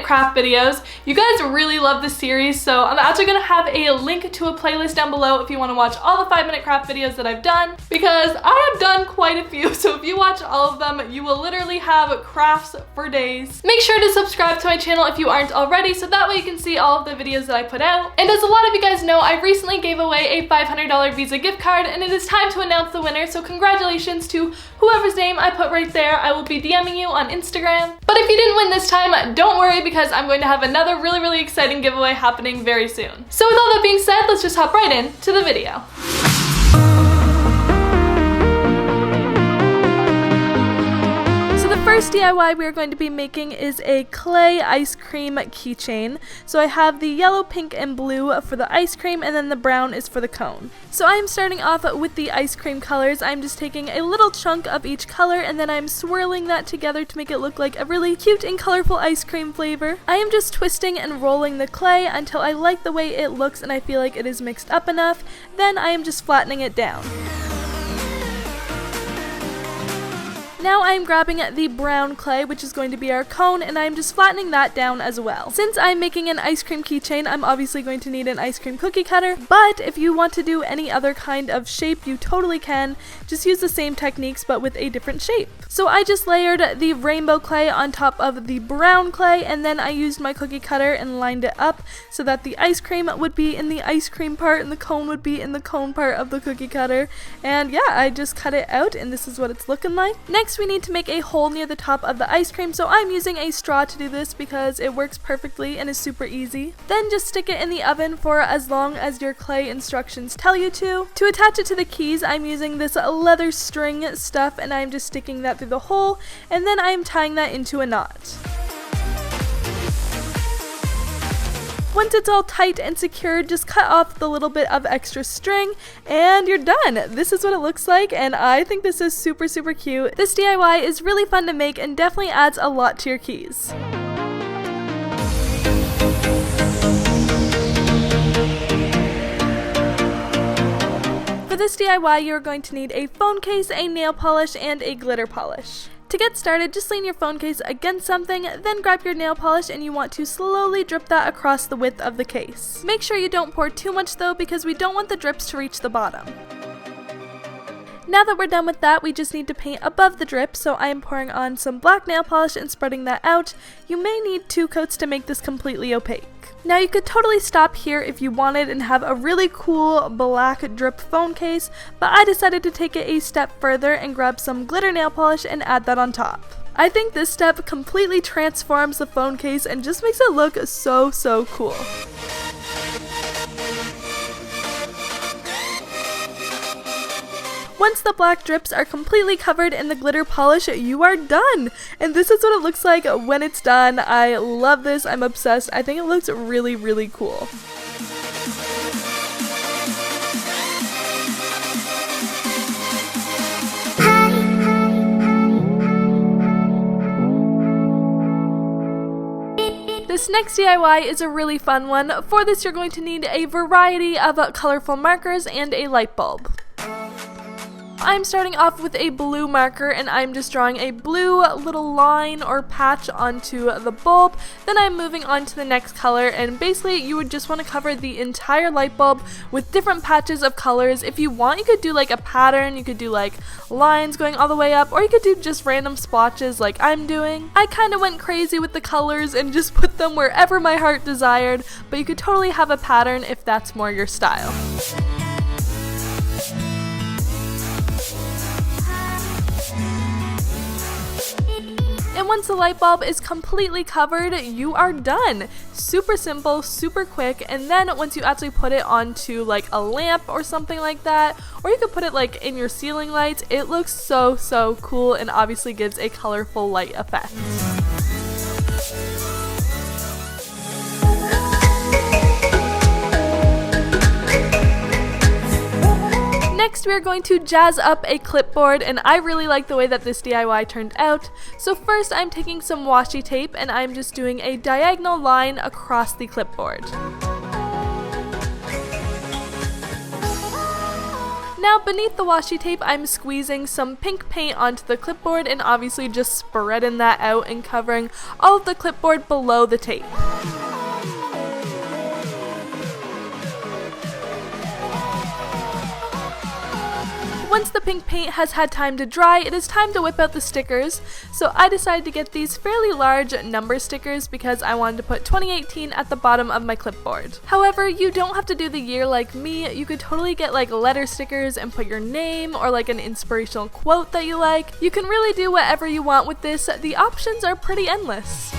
craft videos. You guys really love this series, so I'm actually going to have a link to a playlist down below if you want to watch all the 5-minute craft videos that I've done, because I have done quite a few, so if you watch all of them, you will literally have crafts for days. Make sure to subscribe to my channel if you aren't already, so that way you can see all of the videos that I put out. And as a lot of you guys know, I recently gave away a $500 Visa gift card, and it is time to announce the winner, so congratulations to whoever's name I put right there. I will be DMing you on Instagram. But if you didn't win this time, don't worry, because I'm going to have another really exciting giveaway happening very soon. So with all that being said, let's just hop right in to the video. First DIY we are going to be making is a clay ice cream keychain. So I have the yellow, pink, and blue for the ice cream, and then the brown is for the cone. So I'm starting off with the ice cream colors. I'm just taking a little chunk of each color, and then I'm swirling that together to make it look like a really cute and colorful ice cream flavor. I am just twisting and rolling the clay until I like the way it looks and I feel like it is mixed up enough. Then I am just flattening it down. Now I'm grabbing the brown clay, which is going to be our cone, and I'm just flattening that down as well. Since I'm making an ice cream keychain, I'm obviously going to need an ice cream cookie cutter, but if you want to do any other kind of shape, you totally can. Just use the same techniques, but with a different shape. So I just layered the rainbow clay on top of the brown clay, and then I used my cookie cutter and lined it up so that the ice cream would be in the ice cream part and the cone would be in the cone part of the cookie cutter. And yeah, I just cut it out, and this is what it's looking like. Next, we need to make a hole near the top of the ice cream, so I'm using a straw to do this because it works perfectly and is super easy. Then just stick it in the oven for as long as your clay instructions tell you to. To attach it to the keys, I'm using this leather string stuff, and I'm just sticking that through the hole, and then I'm tying that into a knot. Once it's all tight and secured, just cut off the little bit of extra string and you're done. This is what it looks like, and I think this is super cute. This DIY is really fun to make and definitely adds a lot to your keys. For this DIY, you're going to need a phone case, a nail polish, and a glitter polish. To get started, just lean your phone case against something, then grab your nail polish, and you want to slowly drip that across the width of the case. Make sure you don't pour too much though, because we don't want the drips to reach the bottom. Now that we're done with that, we just need to paint above the drip, so I am pouring on some black nail polish and spreading that out. You may need 2 coats to make this completely opaque. Now you could totally stop here if you wanted and have a really cool black drip phone case, but I decided to take it a step further and grab some glitter nail polish and add that on top. I think this step completely transforms the phone case and just makes it look so cool. Once the black drips are completely covered in the glitter polish, you are done! And this is what it looks like when it's done. I love this, I'm obsessed. I think it looks really cool. This next DIY is a really fun one. For this, you're going to need a variety of colorful markers and a light bulb. I'm starting off with a blue marker, and I'm just drawing a blue little line or patch onto the bulb. Then I'm moving on to the next color, and basically you would just want to cover the entire light bulb with different patches of colors. If you want, you could do like a pattern, you could do like lines going all the way up, or you could do just random splotches like I'm doing. I kind of went crazy with the colors and just put them wherever my heart desired, but you could totally have a pattern if that's more your style. And once the light bulb is completely covered, you are done. Super simple, super quick, and then once you actually put it onto like a lamp or something like that, or you could put it like in your ceiling lights, it looks so cool and obviously gives a colorful light effect. Next, we are going to jazz up a clipboard, and I really like the way that this DIY turned out. So first, I'm taking some washi tape and I'm just doing a diagonal line across the clipboard. Now beneath the washi tape, I'm squeezing some pink paint onto the clipboard and obviously just spreading that out and covering all of the clipboard below the tape. Once the pink paint has had time to dry, it is time to whip out the stickers. So I decided to get these fairly large number stickers because I wanted to put 2018 at the bottom of my clipboard. However, you don't have to do the year like me. You could totally get like letter stickers and put your name or like an inspirational quote that you like. You can really do whatever you want with this. The options are pretty endless.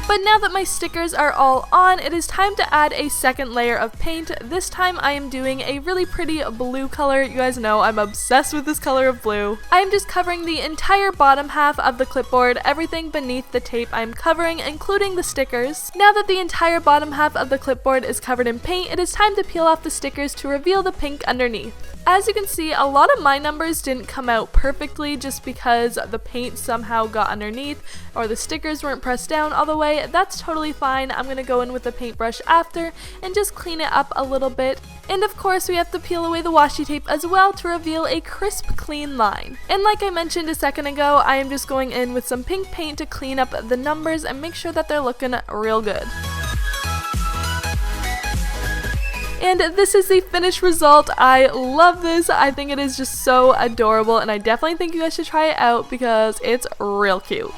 But now that my stickers are all on, it is time to add a second layer of paint. This time I am doing a really pretty blue color. You guys know I'm obsessed with this color of blue. I am just covering the entire bottom half of the clipboard, everything beneath the tape I'm covering, including the stickers. Now that the entire bottom half of the clipboard is covered in paint, it is time to peel off the stickers to reveal the pink underneath. As you can see, a lot of my numbers didn't come out perfectly just because the paint somehow got underneath or the stickers weren't pressed down all the way. That's totally fine. I'm going to go in with a paintbrush after and just clean it up a little bit. And of course, we have to peel away the washi tape as well to reveal a crisp, clean line. And like I mentioned a second ago, I am just going in with some pink paint to clean up the numbers and make sure that they're looking real good. And this is the finished result. I love this. I think it is just so adorable, and I definitely think you guys should try it out because it's real cute.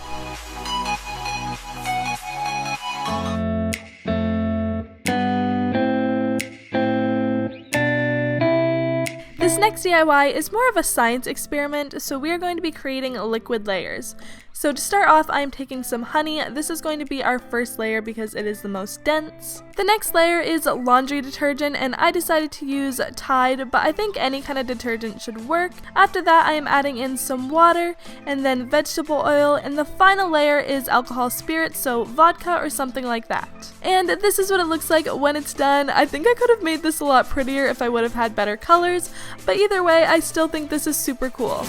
This next DIY is more of a science experiment, so we are going to be creating liquid layers. So to start off, I am taking some honey. This is going to be our first layer because it is the most dense. The next layer is laundry detergent, and I decided to use Tide, but I think any kind of detergent should work. After that, I am adding in some water and then vegetable oil, and the final layer is alcohol spirit, so vodka or something like that. And this is what it looks like when it's done. I think I could have made this a lot prettier if I would have had better colors, but either way, I still think this is super cool.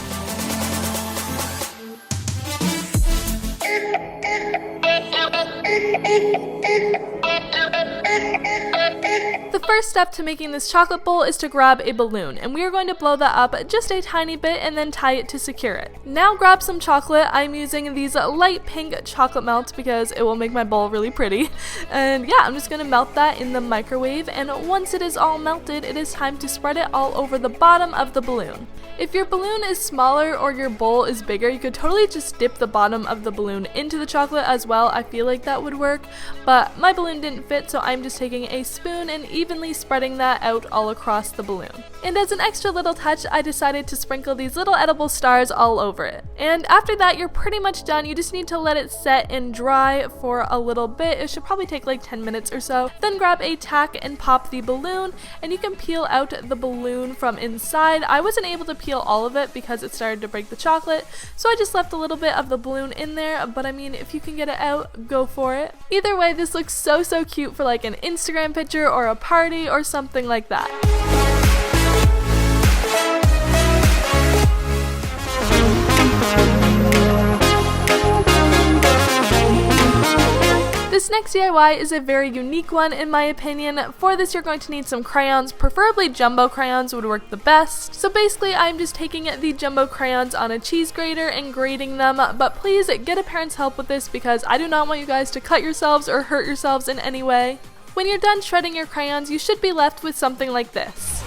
The first step to making this chocolate bowl is to grab a balloon, and we are going to blow that up just a tiny bit and then tie it to secure it. Now grab some chocolate. I'm using these light pink chocolate melts because it will make my bowl really pretty. And yeah, I'm just going to melt that in the microwave, and once it is all melted, it is time to spread it all over the bottom of the balloon. If your balloon is smaller or your bowl is bigger, you could totally just dip the bottom of the balloon into the chocolate as well. I feel like that would work, but my balloon didn't fit, so I'm just taking a spoon and evenly spreading that out all across the balloon. And as an extra little touch, I decided to sprinkle these little edible stars all over it. And after that, you're pretty much done. You just need to let it set and dry for a little bit. It should probably take like 10 minutes or so. Then grab a tack and pop the balloon, and you can peel out the balloon from inside. I wasn't able to peel all of it because it started to break the chocolate, so I just left a little bit of the balloon in there, but I mean, if you can get it out, go for it. Either way, this looks so cute for like an Instagram picture or a party or something like that. This next DIY is a very unique one in my opinion. For this, you're going to need some crayons, preferably jumbo crayons would work the best. So basically, I'm just taking the jumbo crayons on a cheese grater and grating them, but please get a parent's help with this because I do not want you guys to cut yourselves or hurt yourselves in any way. When you're done shredding your crayons, you should be left with something like this.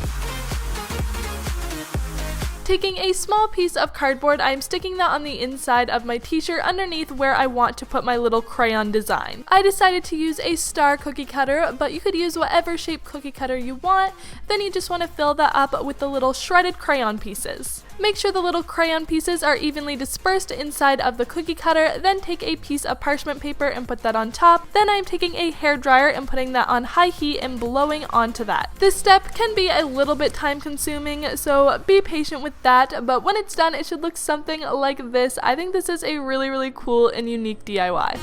Taking a small piece of cardboard, I'm sticking that on the inside of my t-shirt underneath where I want to put my little crayon design. I decided to use a star cookie cutter, but you could use whatever shape cookie cutter you want. Then you just want to fill that up with the little shredded crayon pieces. Make sure the little crayon pieces are evenly dispersed inside of the cookie cutter, then take a piece of parchment paper and put that on top. Then I'm taking a hairdryer and putting that on high heat and blowing onto that. This step can be a little bit time consuming, so be patient with that, but when it's done, it should look something like this. I think this is a really cool and unique DIY.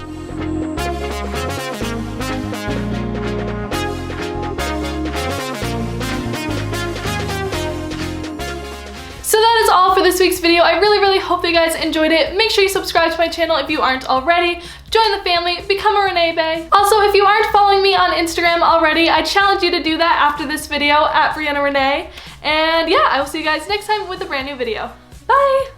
So that is all for this week's video. I really hope that you guys enjoyed it. Make sure you subscribe to my channel if you aren't already. Join the family, become a Renee Bae. Also, if you aren't following me on Instagram, already, I challenge you to do that after this video at Brianna Renee. And yeah, I will see you guys next time with a brand new video. Bye!